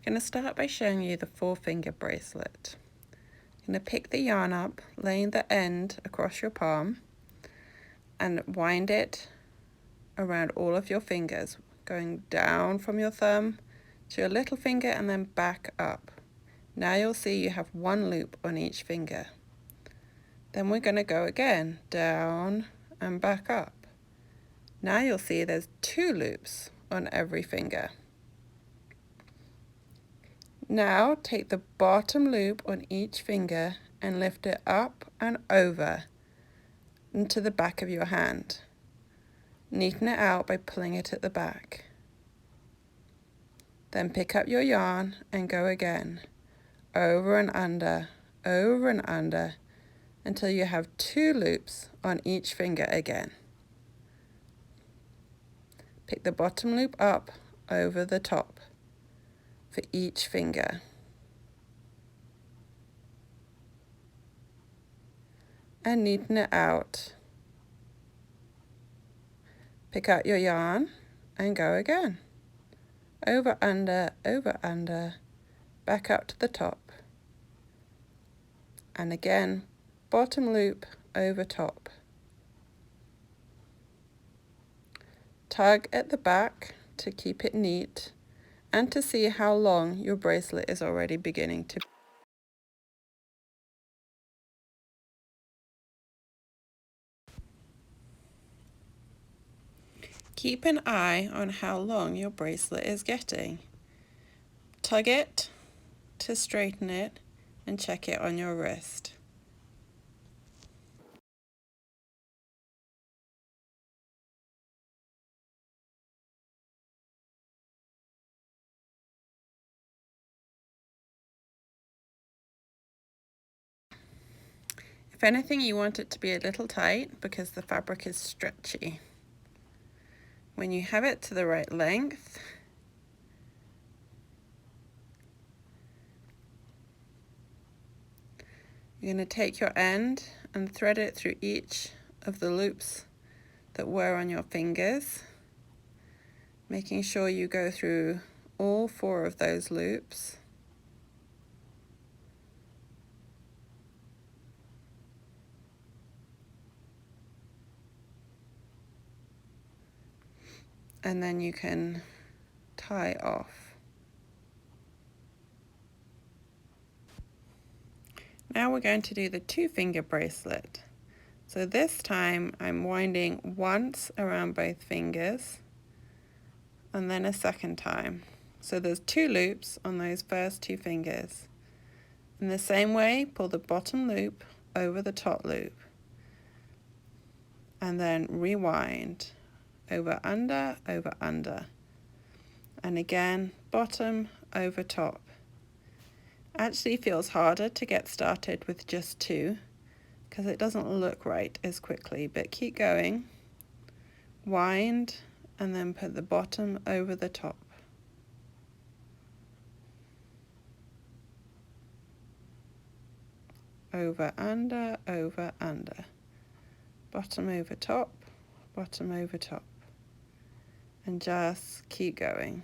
I'm going to start by showing you the 4-finger bracelet. I'm going to pick the yarn up, laying the end across your palm, and wind it around all of your fingers, going down from your thumb to your little finger and then back up. Now you'll see you have 1 loop on each finger. Then we're going to go again, down and back up. Now you'll see there's 2 loops on every finger. Now take the bottom loop on each finger and lift it up and over into the back of your hand. Neaten it out by pulling it at the back. Then pick up your yarn and go again, over and under, until you have 2 loops on each finger again. Pick the bottom loop up over the top for each finger. And neaten it out. Pick out your yarn and go again. Over, under, back up to the top. And again, bottom loop over top. Tug at the back to keep it neat and to see how long your bracelet is already beginning to be. Keep an eye on how long your bracelet is getting. Tug it to straighten it and check it on your wrist. If anything, you want it to be a little tight because the fabric is stretchy. When you have it to the right length, you're going to take your end and thread it through each of the loops that were on your fingers, making sure you go through all 4 of those loops. And then you can tie off. Now we're going to do the 2-finger bracelet. So this time I'm winding once around both fingers and then a second time. So there's 2 loops on those first 2 fingers. In the same way, pull the bottom loop over the top loop and then rewind over, under, and again bottom over top. Actually feels harder to get started with just 2 because it doesn't look right as quickly, but keep going. Wind and then put the bottom over the top. Over, under, bottom over top, and just keep going.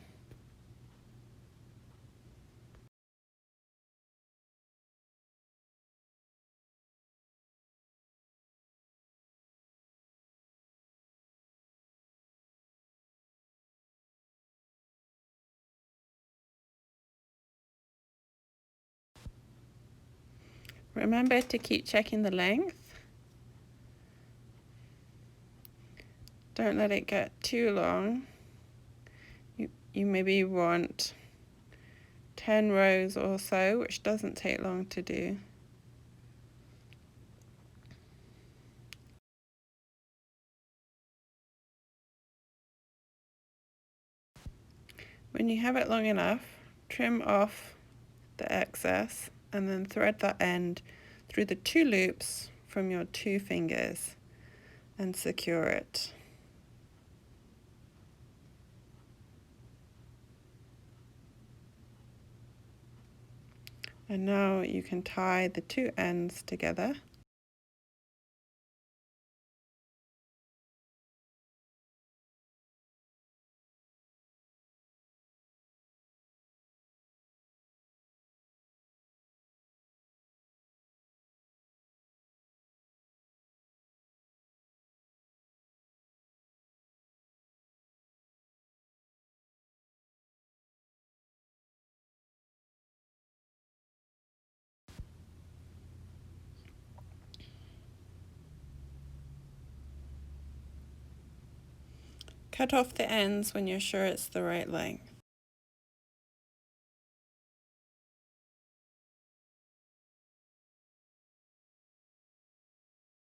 Remember to keep checking the length. Don't let it get too long. You maybe want 10 rows or so, which doesn't take long to do. When you have it long enough, trim off the excess and then thread that end through the 2 loops from your 2 fingers and secure it. And now you can tie the 2 ends together. Cut off the ends when you're sure it's the right length.